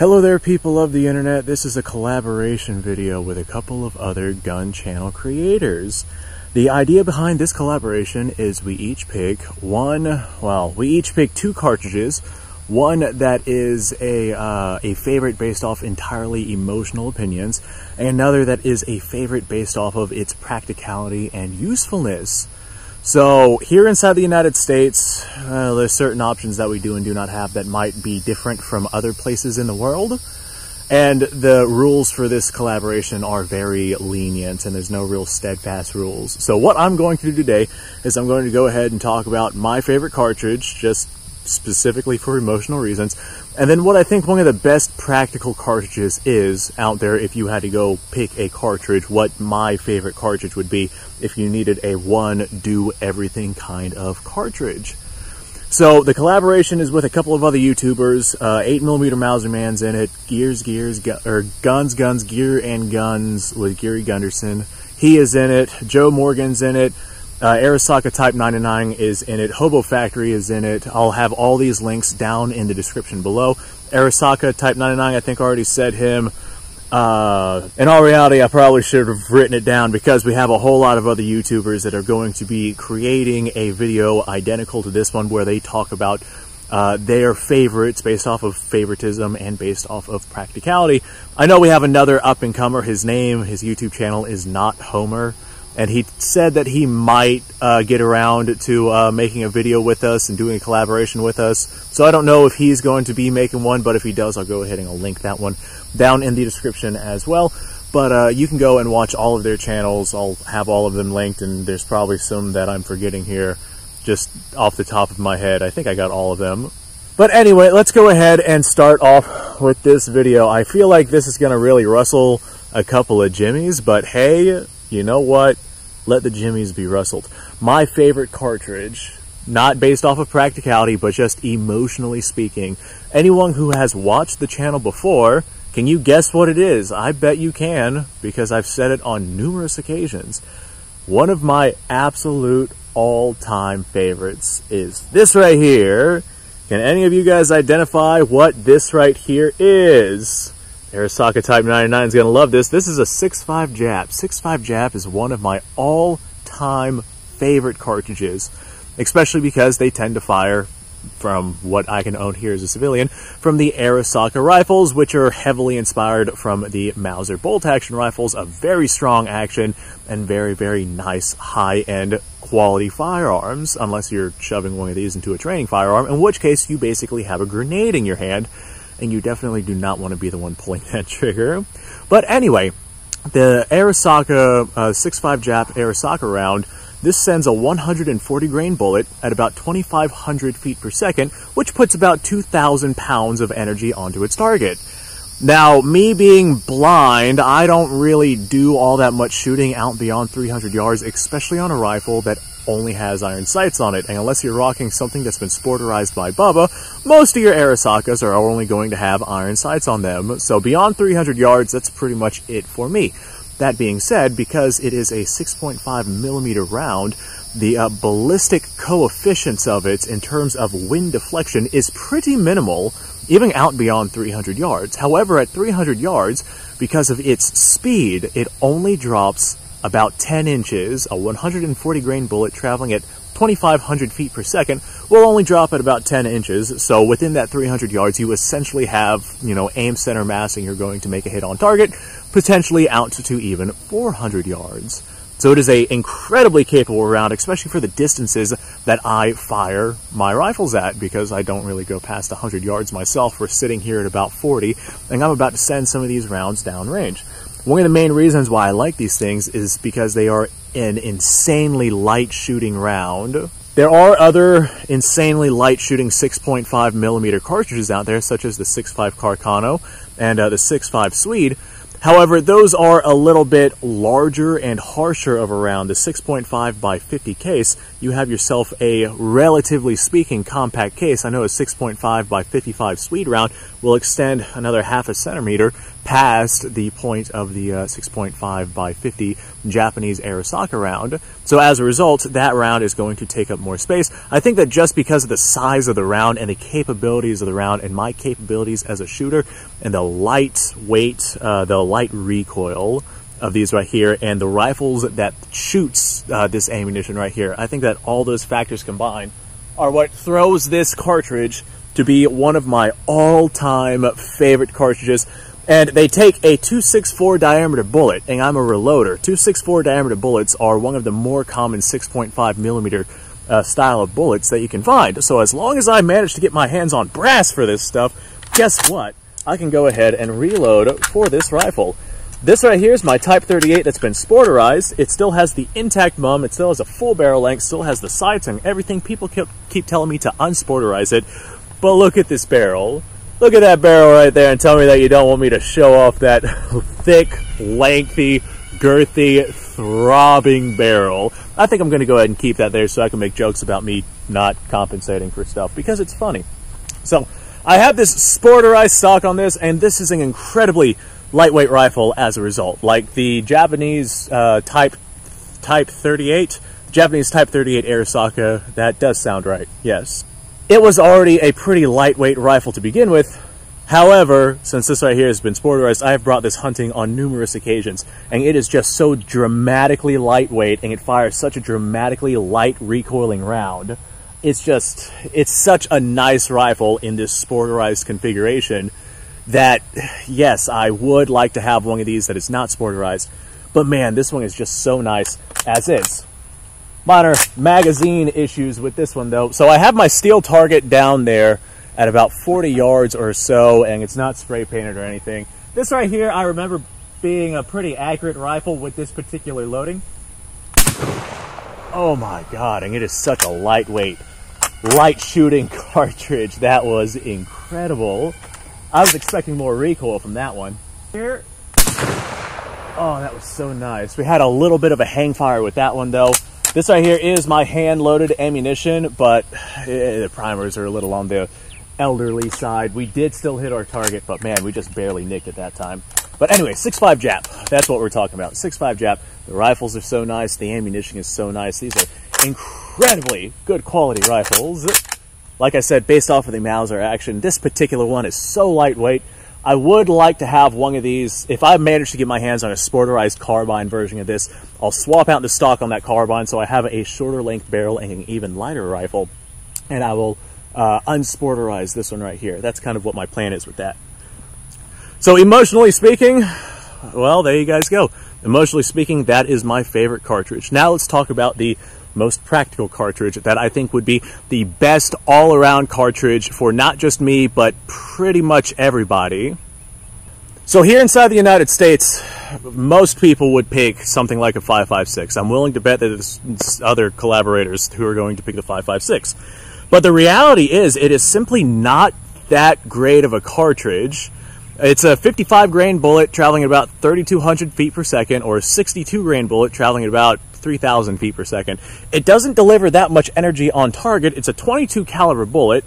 Hello there, people of the internet. This is a collaboration video with a couple of other gun channel creators. The idea behind this collaboration is we each pick two cartridges. One that is a favorite based off entirely emotional opinions, and another that is a favorite based off of its practicality and usefulness. So here inside the United States, there's certain options that we do and do not have that might be different from other places in the world. And the rules for this collaboration are very lenient, and there's no real steadfast rules. So what I'm going to do today is I'm going to go ahead and talk about my favorite cartridge, just specifically for emotional reasons, and then what I think one of the best practical cartridges is out there if you had to go pick a cartridge, what my favorite cartridge would be if you needed a one-do-everything kind of cartridge. So the collaboration is with a couple of other YouTubers. 8mm Mauser Man's in it, Guns, Gear and Guns with Gary Gunderson. He is in it. Joe Morgan's in it. Arasaka Type 99 is in it. Hobo Factory is in it. I'll have all these links down in the description below. Arasaka Type 99, I think I already said him. In all reality, I probably should have written it down because we have a whole lot of other YouTubers that are going to be creating a video identical to this one where they talk about their favorites based off of favoritism and based off of practicality. I know we have another up-and-comer. His YouTube channel is Not Homer. And he said that he might get around to making a video with us and doing a collaboration with us. So I don't know if he's going to be making one, but if he does, I'll go ahead and I'll link that one down in the description as well. But you can go and watch all of their channels. I'll have all of them linked, and there's probably some that I'm forgetting here just off the top of my head. I think I got all of them. But anyway, let's go ahead and start off with this video. I feel like this is going to really rustle a couple of jimmies, but hey, you know what? Let the jimmies be rustled. My favorite cartridge, not based off of practicality, but just emotionally speaking. Anyone who has watched the channel before, can you guess what it is? I bet you can, because I've said it on numerous occasions. One of my absolute all-time favorites is this right here. Can any of you guys identify what this right here is? Arasaka Type 99 is going to love this. This is a 6.5 Jap. 6.5 Jap is one of my all-time favorite cartridges, especially because they tend to fire, from what I can own here as a civilian, from the Arasaka rifles, which are heavily inspired from the Mauser bolt-action rifles, a very strong action and very, very nice high-end quality firearms, unless you're shoving one of these into a training firearm, in which case you basically have a grenade in your hand, and you definitely do not want to be the one pulling that trigger. But anyway, the Arasaka 6.5 Jap Arasaka round, this sends a 140 grain bullet at about 2,500 feet per second, which puts about 2,000 pounds of energy onto its target. Now, me being blind, I don't really do all that much shooting out beyond 300 yards, especially on a rifle that only has iron sights on it. And unless you're rocking something that's been sporterized by Bubba, most of your Arasakas are only going to have iron sights on them. So beyond 300 yards, that's pretty much it for me. That being said, because it is a 6.5mm round, the ballistic coefficients of it in terms of wind deflection is pretty minimal, even out beyond 300 yards. However, at 300 yards, because of its speed, it only drops about 10 inches. A 140 grain bullet traveling at 2,500 feet per second will only drop at about 10 inches. So within that 300 yards, you essentially have, aim center mass, and you're going to make a hit on target, potentially out to even 400 yards. So it is a incredibly capable round, especially for the distances that I fire my rifles at, because I don't really go past 100 yards myself. We're sitting here at about 40, and I'm about to send some of these rounds downrange. One of the main reasons why I like these things is because they are an insanely light shooting round. There are other insanely light shooting 6.5mm cartridges out there, such as the 6.5 Carcano and the 6.5 Swede. However, those are a little bit larger and harsher of a round. The 6.5 by 50 case you have yourself a, relatively speaking, compact case. I know a 6.5 by 55 Swede round will extend another half a centimeter past the point of the 6.5 by 50 Japanese Arisaka round. So as a result, that round is going to take up more space. I think that just because of the size of the round and the capabilities of the round and my capabilities as a shooter and the light weight, the light recoil of these right here and the rifles that shoots this ammunition right here, I think that all those factors combined are what throws this cartridge to be one of my all-time favorite cartridges. And they take a .264 diameter bullet, and I'm a reloader. .264 diameter bullets are one of the more common 6.5 millimeter style of bullets that you can find. So as long as I manage to get my hands on brass for this stuff, guess what? I can go ahead and reload for this rifle. This right here is my Type 38 that's been sporterized. It still has the intact mum, it still has a full barrel length, still has the sights and everything. People keep telling me to unsporterize it, but look at this barrel. Look at that barrel right there and tell me that you don't want me to show off that thick, lengthy, girthy, throbbing barrel. I think I'm going to go ahead and keep that there so I can make jokes about me not compensating for stuff because it's funny. So I have this sporterized stock on this, and this is an incredibly lightweight rifle as a result. Like the Japanese Type 38, Japanese Type 38 Arisaka, that does sound right, yes. It was already a pretty lightweight rifle to begin with. However, since this right here has been sporterized, I have brought this hunting on numerous occasions, and it is just so dramatically lightweight, and it fires such a dramatically light recoiling round. It's such a nice rifle in this sporterized configuration that, yes, I would like to have one of these that is not sporterized, but man, this one is just so nice as is. Minor magazine issues with this one though. So I have my steel target down there at about 40 yards or so, and it's not spray painted or anything. This right here, I remember being a pretty accurate rifle with this particular loading. Oh my god, and it is such a lightweight, light shooting cartridge. That was incredible. I was expecting more recoil from that one. Here, oh, that was so nice. We had a little bit of a hang fire with that one though. This right here is my hand-loaded ammunition, but the primers are a little on the elderly side. We did still hit our target, but man, we just barely nicked it that time. But anyway, 6.5 Jap, that's what we're talking about. 6.5 Jap, the rifles are so nice, the ammunition is so nice. These are incredibly good quality rifles. Like I said, based off of the Mauser action, this particular one is so lightweight. I would like to have one of these. If I manage to get my hands on a sporterized carbine version of this, I'll swap out the stock on that carbine so I have a shorter length barrel and an even lighter rifle, and I will unsporterize this one right here. That's kind of what my plan is with that. So emotionally speaking, well, there you guys go. Emotionally speaking, that is my favorite cartridge. Now let's talk about the most practical cartridge that I think would be the best all-around cartridge for not just me, but pretty much everybody. So here inside the United States, most people would pick something like a 5.56. I'm willing to bet that there's other collaborators who are going to pick the 5.56. But the reality is, it is simply not that great of a cartridge. It's a 55 grain bullet traveling at about 3,200 feet per second, or a 62 grain bullet traveling at about 3,000 feet per second. It doesn't deliver that much energy on target. It's a 22 caliber bullet.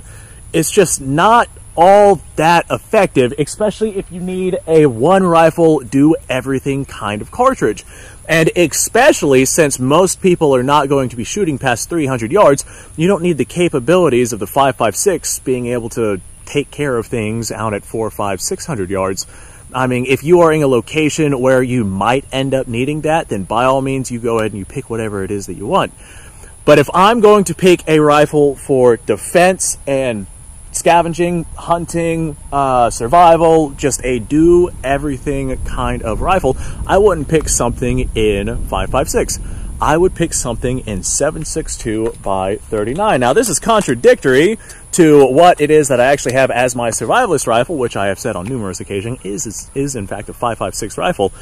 It's just not all that effective, especially if you need a one rifle do everything kind of cartridge. And especially since most people are not going to be shooting past 300 yards, you don't need the capabilities of the 5.56 being able to take care of things out at 400, 500, 600 yards. I mean, if you are in a location where you might end up needing that, then by all means you go ahead and you pick whatever it is that you want. But if I'm going to pick a rifle for defense and scavenging, hunting, survival, just a do everything kind of rifle, I wouldn't pick something in 5.56. I would pick something in 7.62 by 39. Now this is contradictory to what it is that I actually have as my survivalist rifle, which I have said on numerous occasions is in fact a 5.56 rifle.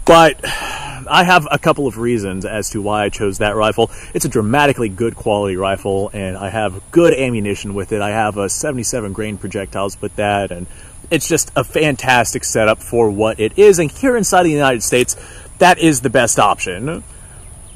But I have a couple of reasons as to why I chose that rifle. It's a dramatically good quality rifle, and I have good ammunition with it. I have a 77 grain projectiles with that, and it's just a fantastic setup for what it is. And here inside the United States, that is the best option.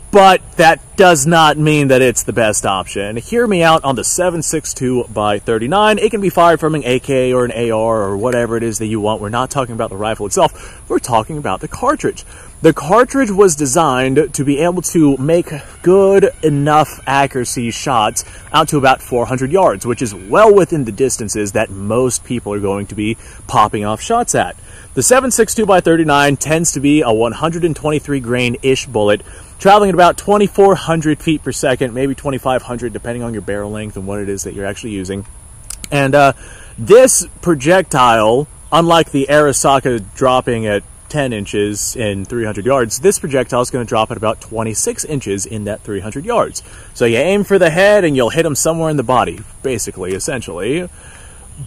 But that does not mean that it's the best option. Hear me out on the 7.62 by 39. It can be fired from an AK or an AR or whatever it is that you want. We're not talking about the rifle itself. We're talking about the cartridge. The cartridge was designed to be able to make good enough accuracy shots out to about 400 yards, which is well within the distances that most people are going to be popping off shots at. The 7.62 by 39 tends to be a 123 grain-ish bullet, traveling at about 2,400 feet per second, maybe 2,500, depending on your barrel length and what it is that you're actually using. And this projectile, unlike the Arisaka dropping at 10 inches in 300 yards, this projectile is going to drop at about 26 inches in that 300 yards. So you aim for the head and you'll hit them somewhere in the body, basically, essentially.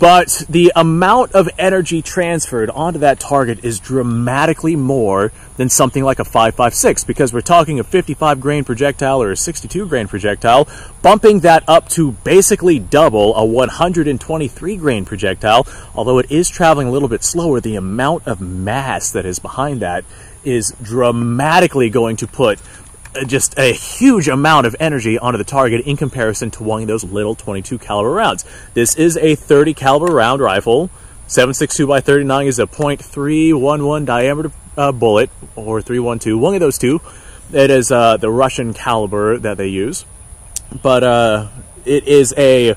But the amount of energy transferred onto that target is dramatically more than something like a 5.56, because we're talking a 55 grain projectile or a 62 grain projectile, bumping that up to basically double a 123 grain projectile. Although it is traveling a little bit slower, the amount of mass that is behind that is dramatically going to put just a huge amount of energy onto the target in comparison to one of those little 22 caliber rounds. This is a 30 caliber round rifle. 7.62 by 39 is a .311 diameter bullet, or 312, one of those two. It is the Russian caliber that they use, but it is a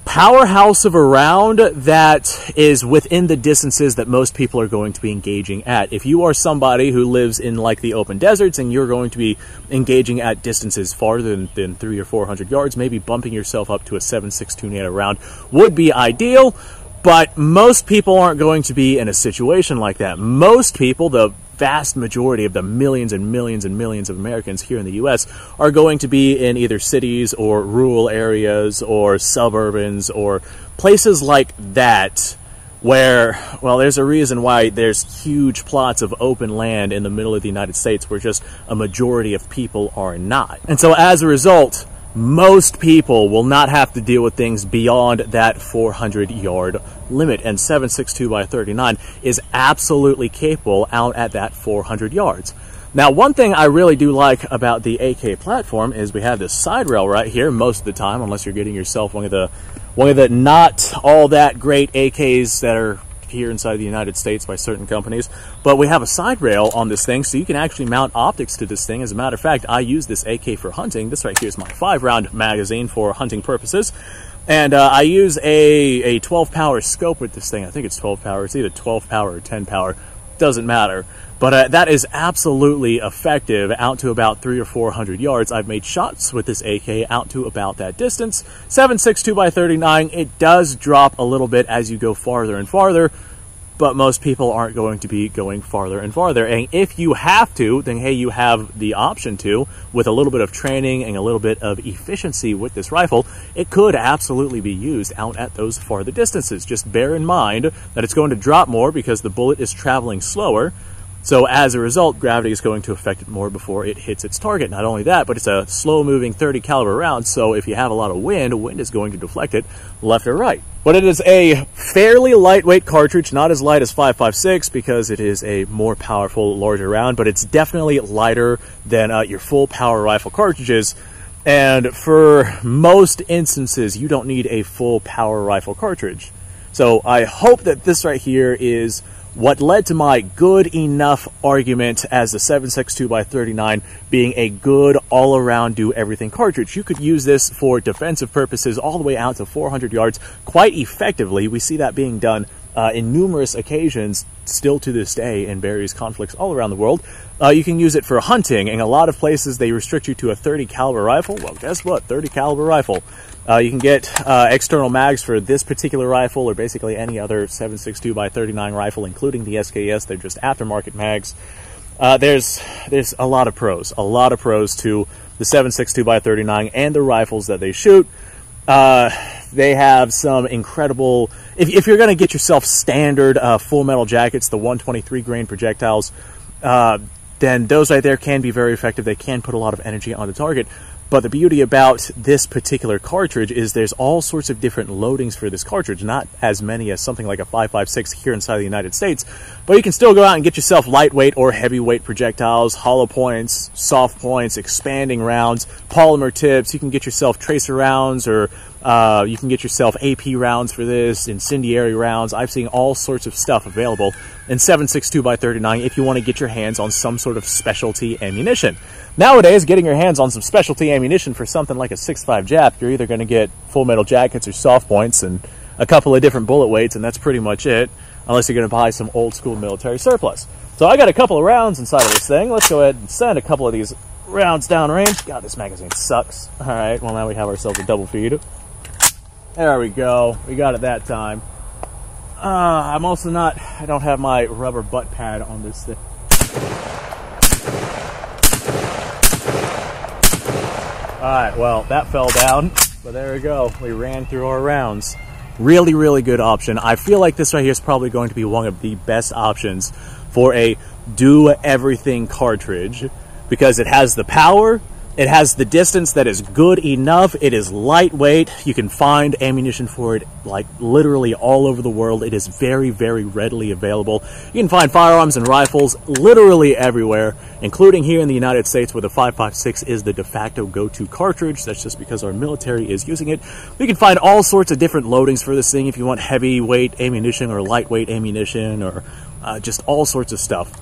powerhouse of a round that is within the distances that most people are going to be engaging at. If you are somebody who lives in like the open deserts and you're going to be engaging at distances farther than 300 or 400 yards, maybe bumping yourself up to a 7.62 round would be ideal, but most people aren't going to be in a situation like that. Most people, the vast majority of the millions and millions and millions of Americans here in the U.S. are going to be in either cities or rural areas or suburbans or places like that where, well, there's a reason why there's huge plots of open land in the middle of the United States where just a majority of people are not. And so as a result, most people will not have to deal with things beyond that 400-yard limit, and 7.62 by 39 is absolutely capable out at that 400 yards. Now, one thing I really do like about the AK platform is we have this side rail right here most of the time, unless you're getting yourself one of the not all that great AKs that are here inside the United States by certain companies, but we have a side rail on this thing, so you can actually mount optics to this thing. As a matter of fact, I use this AK for hunting. This right here is my 5-round magazine for hunting purposes, and I use a 12 power scope with this thing. I think it's 12 power. It's either 12 power or 10 power. Doesn't matter. But that is absolutely effective out to about 300 or 400 yards. I've made shots with this AK out to about that distance. 7.62 by 39, it does drop a little bit as you go farther and farther, but most people aren't going to be going farther and farther. And if you have to, then hey, you have the option to, with a little bit of training and a little bit of efficiency with this rifle, it could absolutely be used out at those farther distances. Just bear in mind that it's going to drop more because the bullet is traveling slower. So as a result, gravity is going to affect it more before it hits its target. Not only that, but it's a slow-moving 30 caliber round, so if you have a lot of wind is going to deflect it left or right. But it is a fairly lightweight cartridge, not as light as 5.56 because it is a more powerful, larger round, but it's definitely lighter than your full power rifle cartridges. And for most instances, you don't need a full power rifle cartridge. So I hope that this right here is what led to my good enough argument as the 7.62 by 39 being a good all-around do-everything cartridge. You could use this for defensive purposes all the way out to 400 yards quite effectively. We see that being done in numerous occasions still to this day in various conflicts all around the world. You can use it for hunting. In a lot of places, they restrict you to a 30 caliber rifle. Well, guess what? 30 caliber rifle. You can get external mags for this particular rifle or basically any other 7.62 by 39 rifle, including the SKS. They're just aftermarket mags. There's a lot of pros to the 7.62 by 39 and the rifles that they shoot. They have some incredible, if you're going to get yourself standard full metal jackets, the 123 grain projectiles, then those right there can be very effective. They can put a lot of energy on the target. But the beauty about this particular cartridge is there's all sorts of different loadings for this cartridge, not as many as something like a 5.56 here inside the United States, but you can still go out and get yourself lightweight or heavyweight projectiles, hollow points, soft points, expanding rounds, polymer tips. You can get yourself tracer rounds, or you can get yourself AP rounds for this, incendiary rounds. I've seen all sorts of stuff available in 7.62x39 if you want to get your hands on some sort of specialty ammunition. Nowadays, getting your hands on some specialty ammunition for something like a 6.5 Jap, you're either going to get full metal jackets or soft points and a couple of different bullet weights, and that's pretty much it, unless you're going to buy some old school military surplus. So I got a couple of rounds inside of this thing. Let's go ahead and send a couple of these rounds downrange. God, this magazine sucks. All right, well, now we have ourselves a double feed. There we go. We got it that time. I'm also not, I don't have my rubber butt pad on this thing. Alright, well, that fell down, but there we go. We ran through our rounds. Really, really good option. I feel like this right here is probably going to be one of the best options for a do-everything cartridge, because it has the power, it has the distance that is good enough, it is lightweight, you can find ammunition for it like literally all over the world. It is very, very readily available. You can find firearms and rifles literally everywhere, including here in the United States, where the 5.56 is the de facto go-to cartridge. That's just because our military is using it. You can find all sorts of different loadings for this thing if you want heavyweight ammunition or lightweight ammunition, or just all sorts of stuff.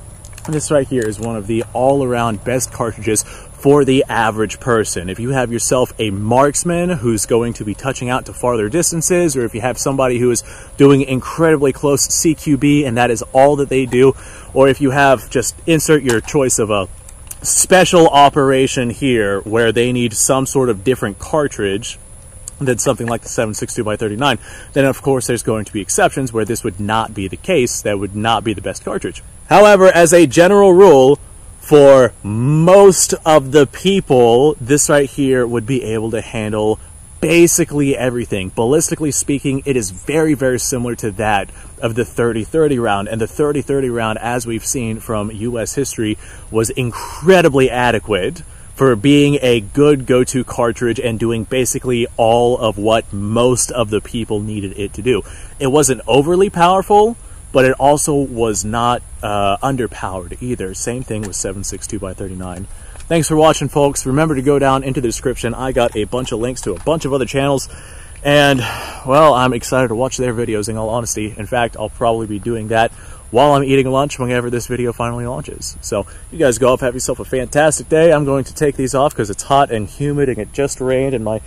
This right here is one of the all-around best cartridges for the average person. If you have yourself a marksman who's going to be touching out to farther distances, or if you have somebody who is doing incredibly close CQB and that is all that they do, or if you have, just insert your choice of a special operation here where they need some sort of different cartridge than something like the 7.62x39, then of course there's going to be exceptions where this would not be the case. That would not be the best cartridge. However, as a general rule, for most of the people, this right here would be able to handle basically everything. Ballistically speaking, it is very, very similar to that of the 30-30 round. And the 30-30 round, as we've seen from U.S. history, was incredibly adequate for being a good go-to cartridge and doing basically all of what most of the people needed it to do. It wasn't overly powerful, but it also was not underpowered either. Same thing with 7.62x39. Thanks for watching, folks. Remember to go down into the description. I got a bunch of links to a bunch of other channels, and, well, I'm excited to watch their videos, in all honesty. In fact, I'll probably be doing that while I'm eating lunch whenever this video finally launches. So you guys go off, have yourself a fantastic day. I'm going to take these off because it's hot and humid and it just rained and my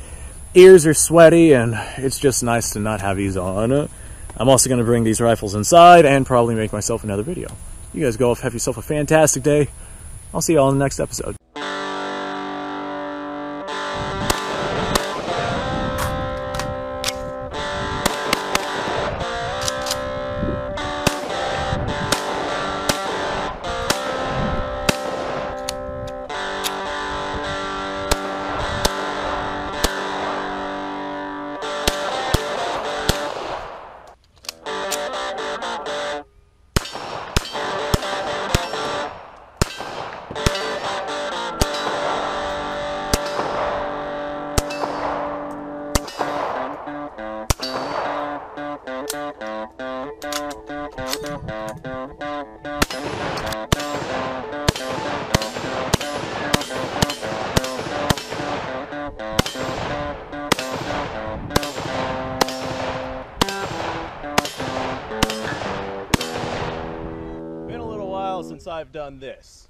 ears are sweaty, and it's just nice to not have these on. I'm also going to bring these rifles inside and probably make myself another video. You guys go off, have yourself a fantastic day. I'll see you all in the next episode. Since I've done this.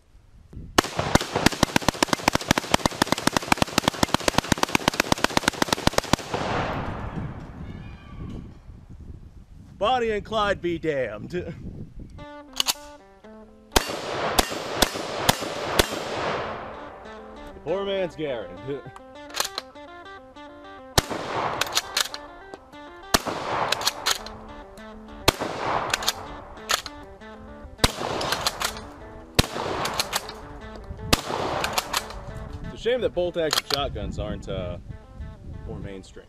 Bonnie and Clyde be damned. The poor man's Garrett. Shame that bolt-action shotguns aren't more mainstream.